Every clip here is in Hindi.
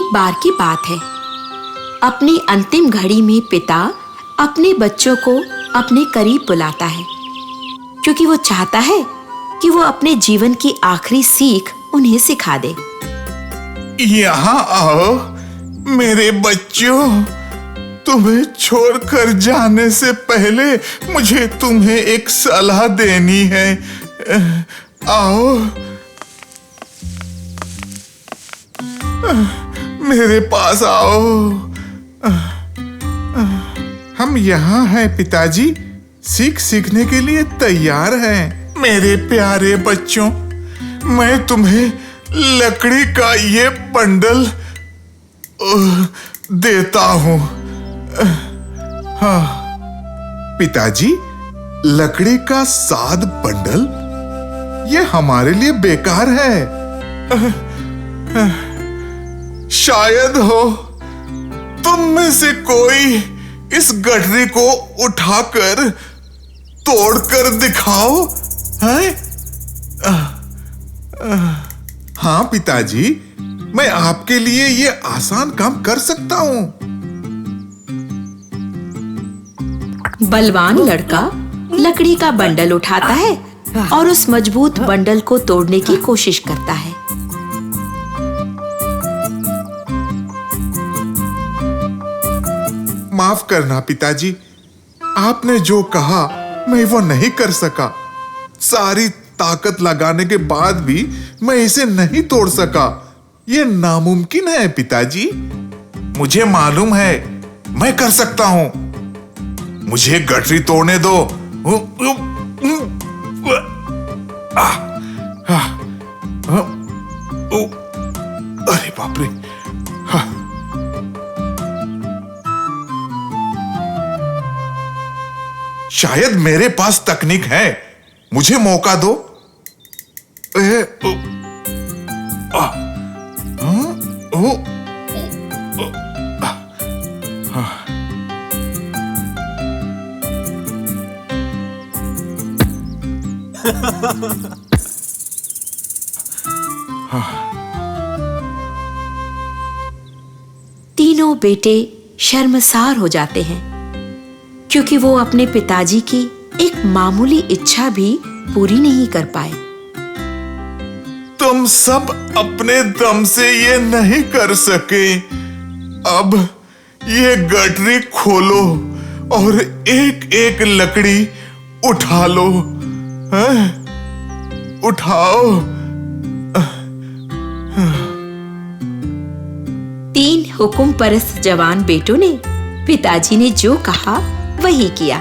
एक बार की बात है। अपनी अंतिम घड़ी में पिता अपने बच्चों को अपने करीब बुलाता है, क्योंकि वो चाहता है कि वो अपने जीवन की आखिरी सीख उन्हें सिखा दे। यहाँ आओ मेरे बच्चों, तुम्हें छोड़कर जाने से पहले मुझे तुम्हें एक सलाह देनी है। आओ, मेरे पास आओ। हम यहाँ हैं पिताजी, सीखने के लिए तैयार हैं। मेरे प्यारे बच्चों, मैं तुम्हें लकड़ी का ये बंडल देता हूँ। हाँ पिताजी, लकड़ी का साद बंडल ये हमारे लिए बेकार है। शायद हो तुम में से कोई इस गठरी को उठाकर तोड़कर दिखाओ। हैं? हाँ पिताजी, मैं आपके लिए ये आसान काम कर सकता हूँ। बलवान लड़का लकड़ी का बंडल उठाता है और उस मजबूत बंडल को तोड़ने की कोशिश करता है। माफ करना पिताजी, आपने जो कहा मैं वो नहीं कर सका। सारी ताकत लगाने के बाद भी मैं इसे नहीं तोड़ सका। ये नामुमकिन है पिताजी। मुझे मालूम है मैं कर सकता हूं। मुझे गठरी तोड़ने दो। अरे बाप रे। शायद मेरे पास तकनीक है, मुझे मौका दो। तीनों बेटे शर्मसार हो जाते हैं, क्योंकि वो अपने पिताजी की एक मामूली इच्छा भी पूरी नहीं कर पाए। तुम सब अपने दम से ये नहीं कर सके। अब ये गठरी खोलो और एक एक लकड़ी उठा लो। उठाओ। तीन हुक्म परस्त जवान बेटों ने पिताजी ने जो कहा वही किया।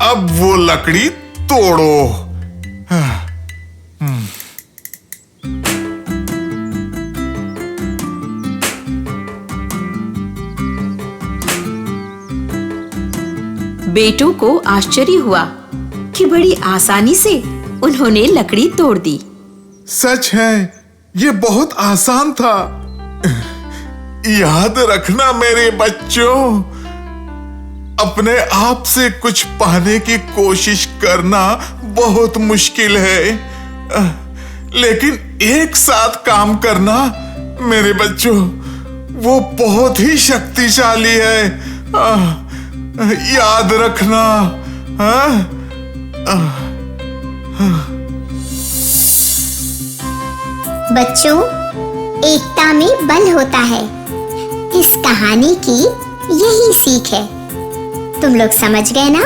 अब वो लकड़ी तोड़ो। बेटों को आश्चर्य हुआ कि बड़ी आसानी से उन्होंने लकड़ी तोड़ दी। सच है, ये बहुत आसान था। याद रखना मेरे बच्चों, अपने आप से कुछ पाने की कोशिश करना बहुत मुश्किल है, लेकिन एक साथ काम करना मेरे बच्चों वो बहुत ही शक्तिशाली है। याद रखना। बच्चों, एकता में बल होता है। इस कहानी की यही सीख है। तुम लोग समझ गए ना?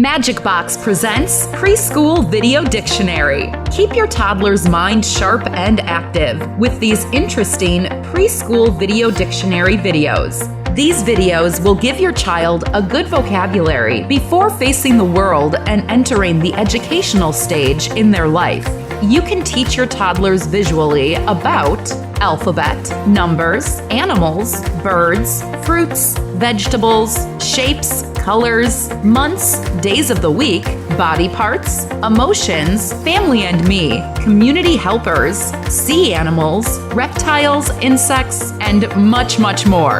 Magic Box presents Preschool Video Dictionary. Keep your toddler's mind sharp and active with these interesting preschool video dictionary videos. These videos will give your child a good vocabulary before facing the world and entering the educational stage in their life. You can teach your toddlers visually about alphabet, numbers, animals, birds, fruits, vegetables, shapes, colors, months, days of the week, body parts, emotions, family and me, community helpers, sea animals, reptiles, insects, and much, much more.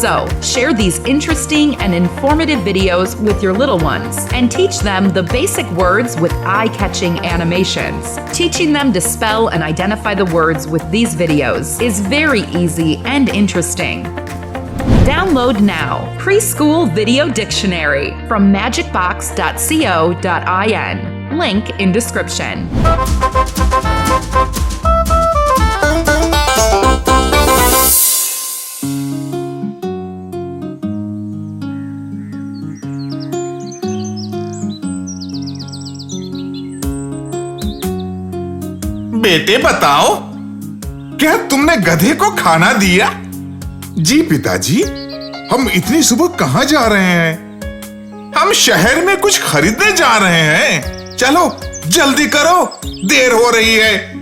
So, share these interesting and informative videos with your little ones and teach them the basic words with eye-catching animations. Teaching them to spell and identify the words with these videos is very easy and interesting. Download now Preschool Video Dictionary from magicbox.co.in. Link in description. बेटे बताओ, क्या तुमने गधे को खाना दिया? जी पिताजी, हम इतनी सुबह कहाँ जा रहे हैं? हम शहर में कुछ खरीदने जा रहे हैं। चलो जल्दी करो, देर हो रही है।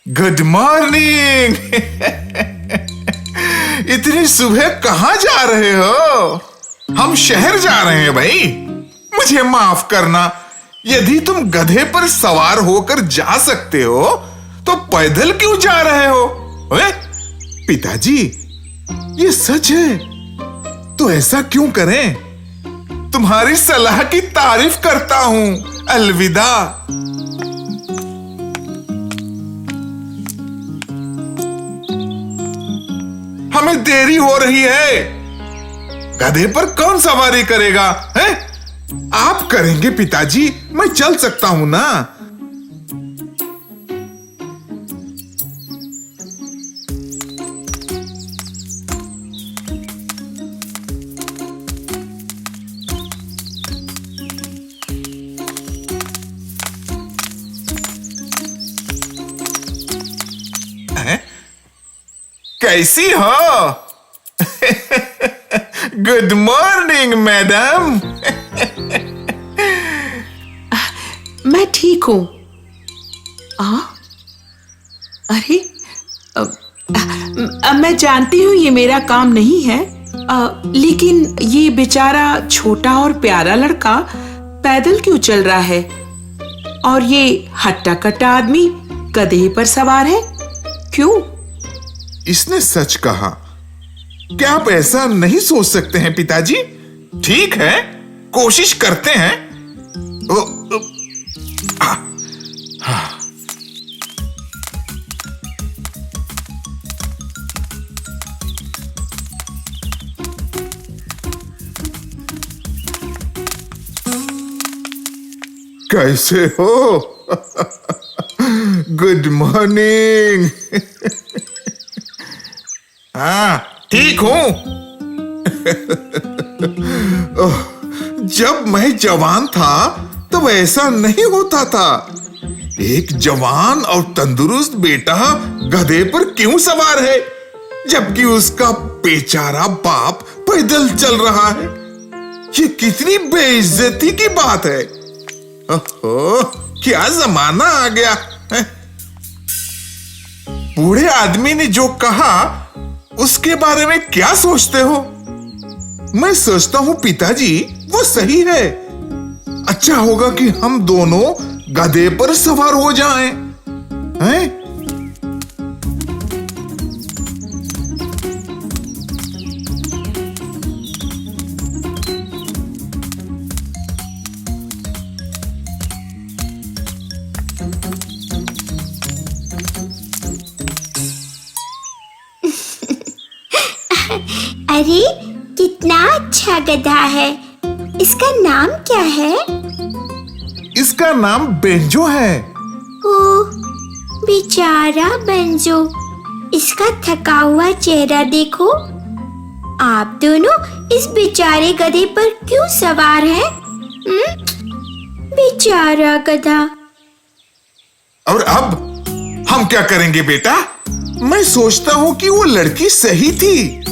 Good morning. इतनी सुबह कहाँ जा रहे हो? हम शहर जा रहे हैं भाई। मुझे माफ करना, यदि तुम गधे पर सवार होकर जा सकते हो तो पैदल क्यों जा रहे हो? पिताजी, ये सच है तो ऐसा क्यों करें? तुम्हारी सलाह की तारीफ करता हूं। अलविदा। हमें देरी हो रही है। गधे पर कौन सवारी करेगा? हैं? आप करेंगे पिताजी, मैं चल सकता हूं ना। कैसी हो? Good morning madam. मैं ठीक हूं। अरे मैं जानती हूं ये मेरा काम नहीं है, लेकिन ये बेचारा छोटा और प्यारा लड़का पैदल क्यों चल रहा है और ये हट्टा कट्टा आदमी गधे पर सवार है? क्यों? इसने सच कहा। क्या आप ऐसा नहीं सोच सकते हैं पिताजी? ठीक है, कोशिश करते हैं। कैसे हो? Good morning. हाँ, ठीक हूं। जब मैं जवान था तब ऐसा नहीं होता था। एक जवान और तंदुरुस्त बेटा गधे पर क्यों सवार है, जबकि उसका बेचारा बाप पैदल चल रहा है? ये कितनी बेइज्जती की बात है। ओहो, क्या जमाना आ गया है? बूढ़े आदमी ने जो कहा उसके बारे में क्या सोचते हो? मैं सोचता हूं पिताजी वो सही है। अच्छा होगा कि हम दोनों गधे पर सवार हो जाएं, हैं? अरे कितना अच्छा गधा है। इसका नाम क्या है? इसका नाम बेंजो है। ओह, बेचारा बेंजो। इसका थका हुआ चेहरा देखो। आप दोनों इस बेचारे गधे पर क्यों सवार हैं? बेचारा गधा। और अब हम क्या करेंगे बेटा? मैं सोचता हूं कि वो लड़की सही थी।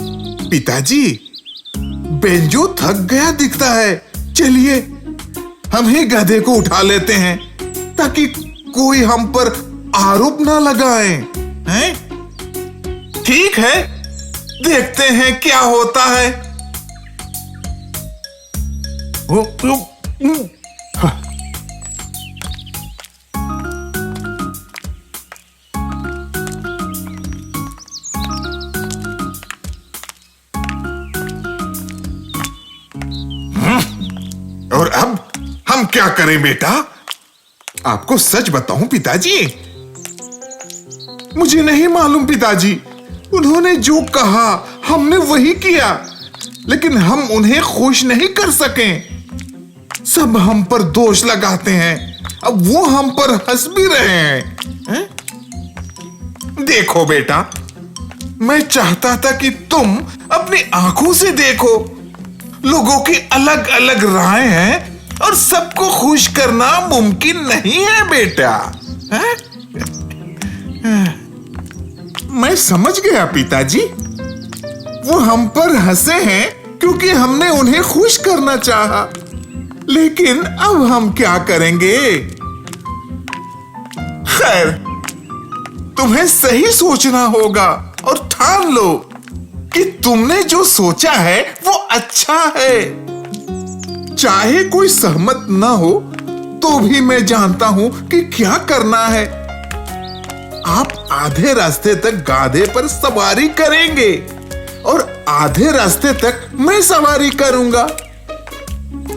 पिताजी, बेंजो थक गया दिखता है। चलिए हम ही गधे को उठा लेते हैं। ताकि कोई हम पर आरोप ना लगाए, हैं? ठीक है, देखते हैं क्या होता है। और अब हम क्या करें बेटा? आपको सच बताऊं पिताजी, मुझे नहीं मालूम पिताजी। उन्होंने जो कहा हमने वही किया, लेकिन हम उन्हें खुश नहीं कर सके। सब हम पर दोष लगाते हैं, अब वो हम पर हंस भी रहे हैं। देखो बेटा, मैं चाहता था कि तुम अपनी आंखों से देखो। लोगों की अलग अलग राय हैं और सबको खुश करना मुमकिन नहीं है बेटा। मैं समझ गया पिताजी, वो हम पर हंसे हैं क्योंकि हमने उन्हें खुश करना चाहा। लेकिन अब हम क्या करेंगे? खैर, तुम्हें सही सोचना होगा और ठान लो कि तुमने जो सोचा है वो अच्छा है। चाहे कोई सहमत ना हो तो भी मैं जानता हूं कि क्या करना है। आप आधे रास्ते तक गाधे पर सवारी करेंगे और आधे रास्ते तक मैं सवारी करूंगा।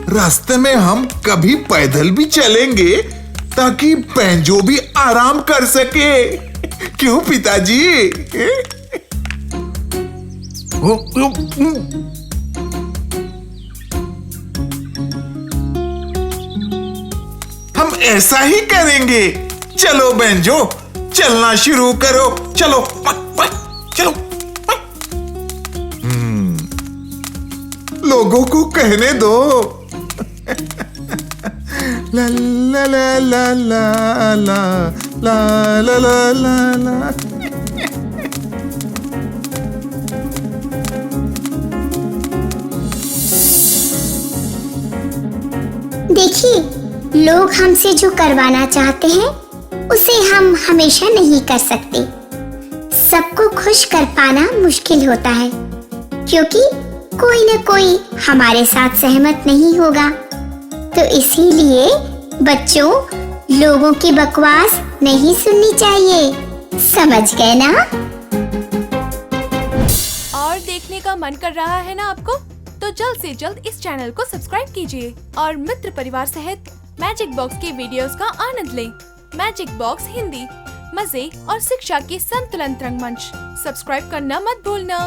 रास्ते में हम कभी पैदल भी चलेंगे ताकि पेंजो भी आराम कर सके। क्यों पिताजी? हम ऐसा ही करेंगे। चलो बेंजो, चलना शुरू करो। चलो चलो। लोगों को कहने दो। ला ला ला ला ला ला ला ला ला ला। देखिए, लोग हमसे जो करवाना चाहते हैं उसे हम हमेशा नहीं कर सकते। सबको खुश कर पाना मुश्किल होता है, क्योंकि कोई न कोई हमारे साथ सहमत नहीं होगा। तो इसीलिए बच्चों, लोगों की बकवास नहीं सुननी चाहिए, समझ गए ना? और देखने का मन कर रहा है ना आपको? तो जल्द से जल्द इस चैनल को सब्सक्राइब कीजिए और मित्र परिवार सहित मैजिक बॉक्स के वीडियोस का आनंद लें। मैजिक बॉक्स हिंदी, मजे और शिक्षा की संतुलन रंगमंच। सब्सक्राइब करना मत भूलना।